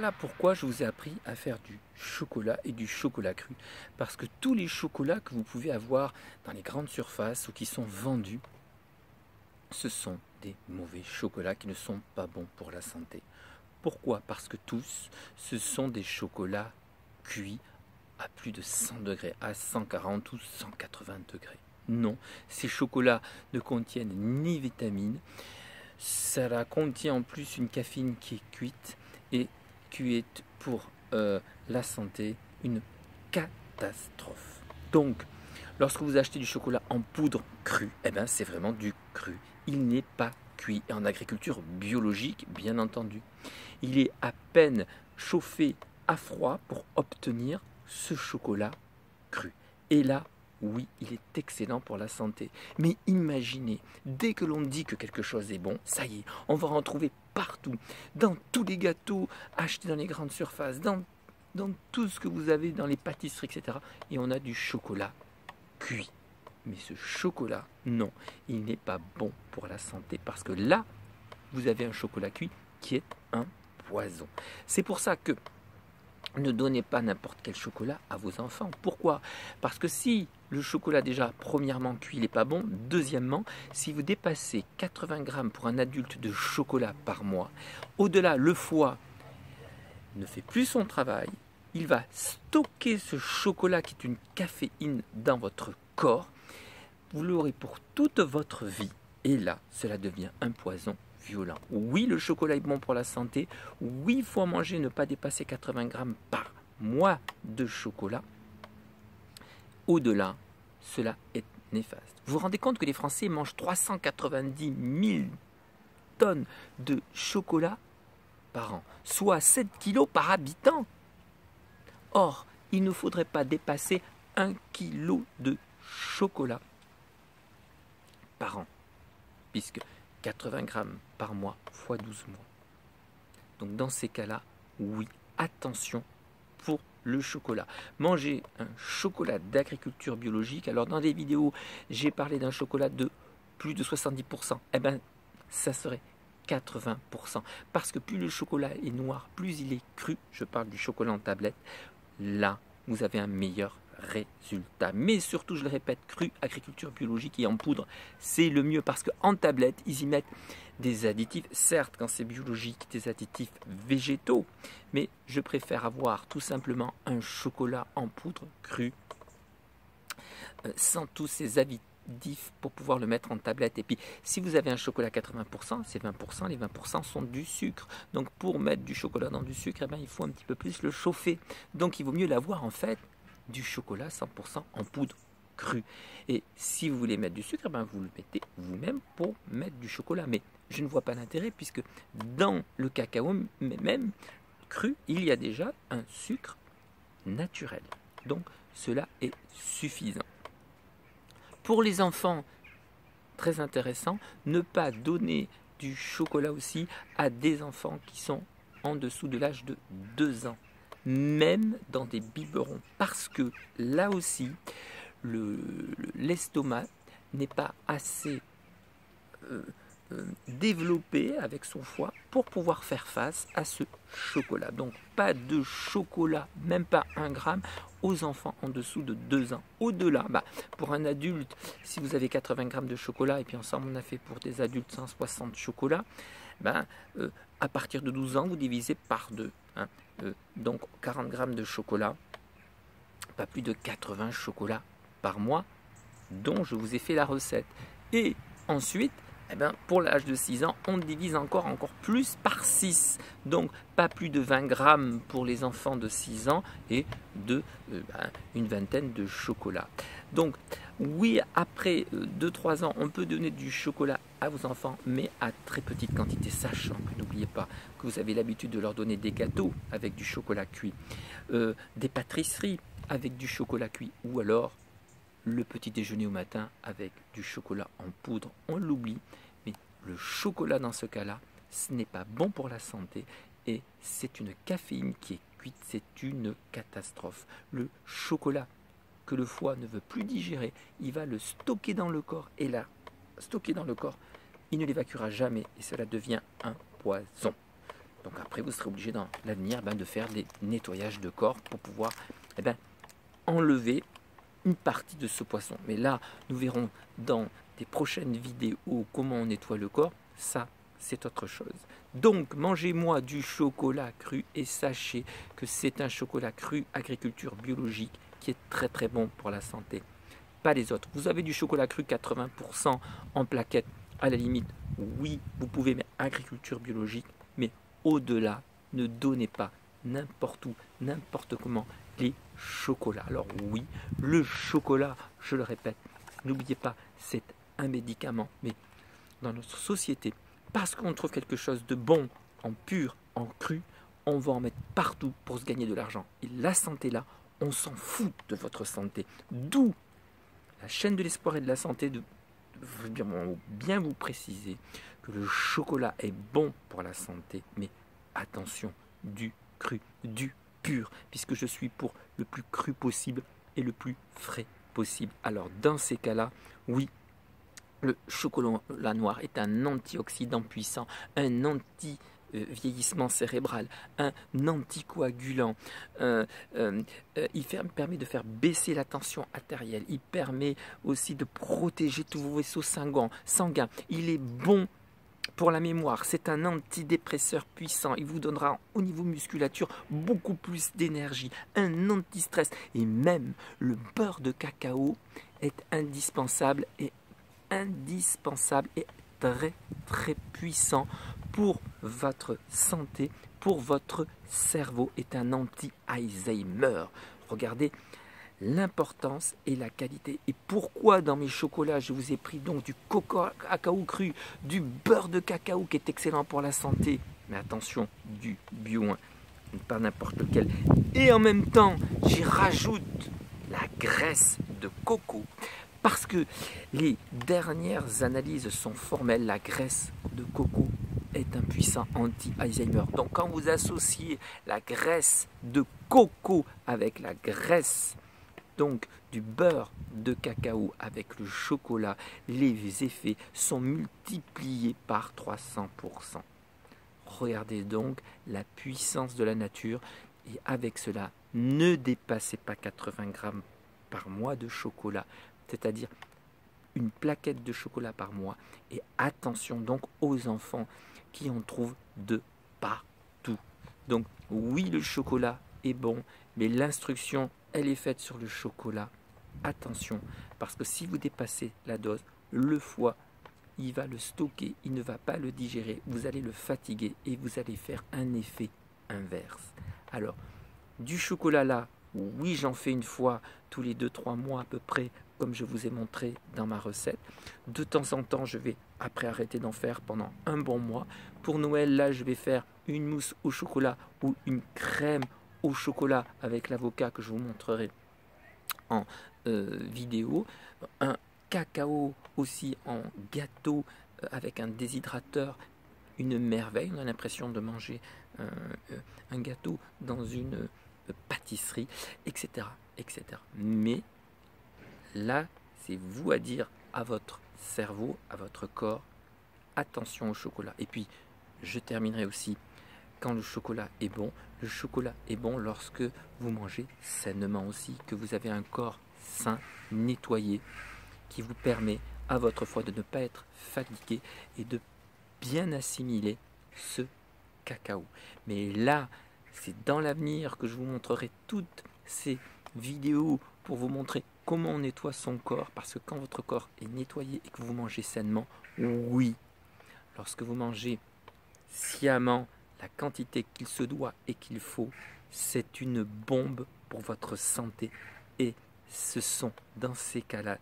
Voilà pourquoi je vous ai appris à faire du chocolat et du chocolat cru. Parce que tous les chocolats que vous pouvez avoir dans les grandes surfaces ou qui sont vendus, ce sont des mauvais chocolats qui ne sont pas bons pour la santé. Pourquoi? Parce que tous, ce sont des chocolats cuits à plus de 100 degrés, à 140 ou 180 degrés. Non, ces chocolats ne contiennent ni vitamines, ça contient en plus une caféine qui est cuite et qui est pour la santé une catastrophe. Donc, lorsque vous achetez du chocolat en poudre cru, eh ben, c'est vraiment du cru. Il n'est pas cuit. Et en agriculture biologique, bien entendu, il est à peine chauffé à froid pour obtenir ce chocolat cru. Et là, oui, il est excellent pour la santé. Mais imaginez, dès que l'on dit que quelque chose est bon, ça y est, on va en trouver partout. Dans tous les gâteaux achetés dans les grandes surfaces, dans tout ce que vous avez dans les pâtisseries, etc. Et on a du chocolat cuit. Mais ce chocolat, non, il n'est pas bon pour la santé parce que là, vous avez un chocolat cuit qui est un poison. C'est pour ça que ne donnez pas n'importe quel chocolat à vos enfants. Pourquoi? Parce que si le chocolat déjà, premièrement, cuit, il n'est pas bon. Deuxièmement, si vous dépassez 80 grammes pour un adulte de chocolat par mois, au-delà, le foie ne fait plus son travail. Il va stocker ce chocolat qui est une caféine dans votre corps. Vous l'aurez pour toute votre vie. Et là, cela devient un poison violent. Oui, le chocolat est bon pour la santé. Oui, il faut en manger, ne pas dépasser 80 grammes par mois de chocolat. Au-delà, cela est néfaste. Vous vous rendez compte que les Français mangent 390 000 tonnes de chocolat par an, soit 7 kilos par habitant. Or, il ne faudrait pas dépasser 1 kilo de chocolat par an, puisque 80 grammes par mois fois 12 mois. Donc dans ces cas-là, oui, attention pour le chocolat. Manger un chocolat d'agriculture biologique. Alors dans des vidéos, j'ai parlé d'un chocolat de plus de 70%. Eh bien, ça serait 80%. Parce que plus le chocolat est noir, plus il est cru. Je parle du chocolat en tablette. Là, vous avez un meilleur résultat. Mais surtout, je le répète, cru, agriculture biologique et en poudre, c'est le mieux parce qu'en tablette, ils y mettent des additifs, certes quand c'est biologique, des additifs végétaux, mais je préfère avoir tout simplement un chocolat en poudre cru, sans tous ces additifs pour pouvoir le mettre en tablette. Et puis, si vous avez un chocolat à 80%, c'est 20%, les 20% sont du sucre. Donc, pour mettre du chocolat dans du sucre, eh bien, il faut un petit peu plus le chauffer. Donc, il vaut mieux l'avoir en fait du chocolat 100% en poudre crue. Et si vous voulez mettre du sucre, ben vous le mettez vous-même pour mettre du chocolat. Mais je ne vois pas l'intérêt puisque dans le cacao même cru, il y a déjà un sucre naturel. Donc cela est suffisant. Pour les enfants, très intéressant, ne pas donner du chocolat aussi à des enfants qui sont en dessous de l'âge de 2 ans. Même dans des biberons, parce que là aussi, l'estomac n'est pas assez développé avec son foie pour pouvoir faire face à ce chocolat. Donc pas de chocolat, même pas 1 gramme, aux enfants en dessous de 2 ans. Au-delà, pour un adulte, si vous avez 80 grammes de chocolat, et puis ensemble on a fait pour des adultes 160 chocolats, à partir de 12 ans, vous divisez par 2. Donc 40 grammes de chocolat, pas plus de 80 chocolats par mois, dont je vous ai fait la recette. Et ensuite, pour l'âge de 6 ans, on divise encore plus par 6. Donc pas plus de 20 grammes pour les enfants de 6 ans et une vingtaine de chocolats. Donc oui, après 2-3 ans, on peut donner du chocolat à vos enfants, mais à très petite quantité, sachant que n'oubliez pas que vous avez l'habitude de leur donner des gâteaux avec du chocolat cuit, des pâtisseries avec du chocolat cuit, ou alors le petit déjeuner au matin avec du chocolat en poudre. On l'oublie, mais le chocolat dans ce cas-là, ce n'est pas bon pour la santé et c'est une caféine qui est cuite, c'est une catastrophe. Le chocolat que le foie ne veut plus digérer, il va le stocker dans le corps et là, stocké dans le corps, il ne l'évacuera jamais et cela devient un poison. Donc après, vous serez obligé dans l'avenir de faire des nettoyages de corps pour pouvoir enlever une partie de ce poisson. Mais là, nous verrons dans des prochaines vidéos comment on nettoie le corps. Ça, c'est autre chose. Donc, mangez-moi du chocolat cru et sachez que c'est un chocolat cru agriculture biologique qui est très très bon pour la santé. Pas les autres. Vous avez du chocolat cru 80% en plaquettes, à la limite, oui, vous pouvez mettre agriculture biologique, mais au-delà, ne donnez pas n'importe où, n'importe comment les chocolats. Alors oui, le chocolat, je le répète, n'oubliez pas, c'est un médicament, mais dans notre société, parce qu'on trouve quelque chose de bon, en pur, en cru, on va en mettre partout pour se gagner de l'argent. Et la santé là, on s'en fout de votre santé. D'où la chaîne de l'espoir et de la santé de bien vous préciser que le chocolat est bon pour la santé, mais attention, du cru, du pur, puisque je suis pour le plus cru possible et le plus frais possible. Alors dans ces cas-là, oui, le chocolat noir est un antioxydant puissant, un anti-vieillissement cérébral, un anticoagulant. Il permet de faire baisser la tension artérielle. Il permet aussi de protéger tous vos vaisseaux sanguins. Il est bon pour la mémoire, c'est un antidépresseur puissant. Il vous donnera au niveau musculature beaucoup plus d'énergie, un anti-stress. Et même le beurre de cacao est indispensable et très très puissant pour votre santé, pour votre cerveau, est un anti-Alzheimer. Regardez l'importance et la qualité. Et pourquoi dans mes chocolats je vous ai pris donc du cacao cru, du beurre de cacao qui est excellent pour la santé, mais attention, du bio, hein, pas n'importe lequel. Et en même temps, j'y rajoute la graisse de coco. Parce que les dernières analyses sont formelles, la graisse de coco est un puissant anti-Alzheimer. Donc quand vous associez la graisse de coco avec la graisse donc du beurre de cacao avec le chocolat, les effets sont multipliés par 300%. Regardez donc la puissance de la nature et avec cela, ne dépassez pas 80 grammes par mois de chocolat, c'est-à-dire une plaquette de chocolat par mois. Et attention donc aux enfants qui en trouvent de partout. Donc oui, le chocolat est bon, mais l'instruction, elle est faite sur le chocolat. Attention, parce que si vous dépassez la dose, le foie, il va le stocker, il ne va pas le digérer, vous allez le fatiguer et vous allez faire un effet inverse. Alors, du chocolat là, oui, j'en fais une fois tous les 2-3 mois à peu près, comme je vous ai montré dans ma recette. De temps en temps, je vais après arrêter d'en faire pendant un bon mois. Pour Noël, là, je vais faire une mousse au chocolat ou une crème au chocolat avec l'avocat que je vous montrerai en vidéo. Un cacao aussi en gâteau avec un déshydrateur. Une merveille, on a l'impression de manger un gâteau dans une pâtisserie, etc., etc. Mais là, c'est vous à dire à votre cerveau, à votre corps, attention au chocolat. Et puis, je terminerai aussi, quand le chocolat est bon, le chocolat est bon lorsque vous mangez sainement aussi, que vous avez un corps sain, nettoyé, qui vous permet à votre foie de ne pas être fatigué et de bien assimiler ce cacao. Mais là, c'est dans l'avenir que je vous montrerai toutes ces vidéos pour vous montrer comment on nettoie son corps, parce que quand votre corps est nettoyé et que vous mangez sainement, oui, lorsque vous mangez sciemment la quantité qu'il se doit et qu'il faut, c'est une bombe pour votre santé. Et ce sont dans ces cas-là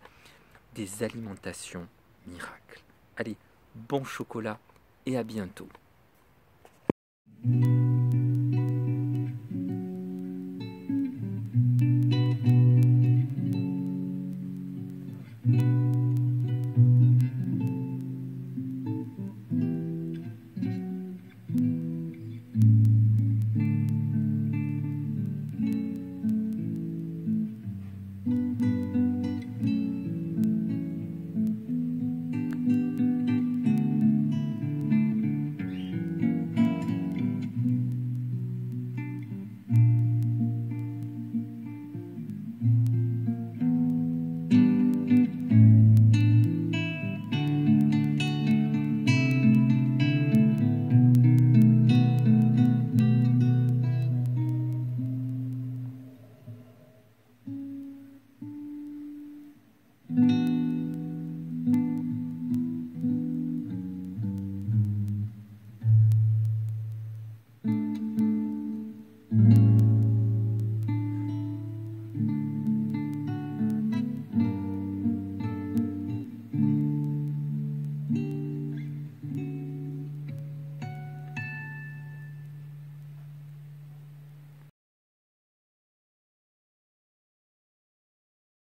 des alimentations miracles. Allez, bon chocolat et à bientôt.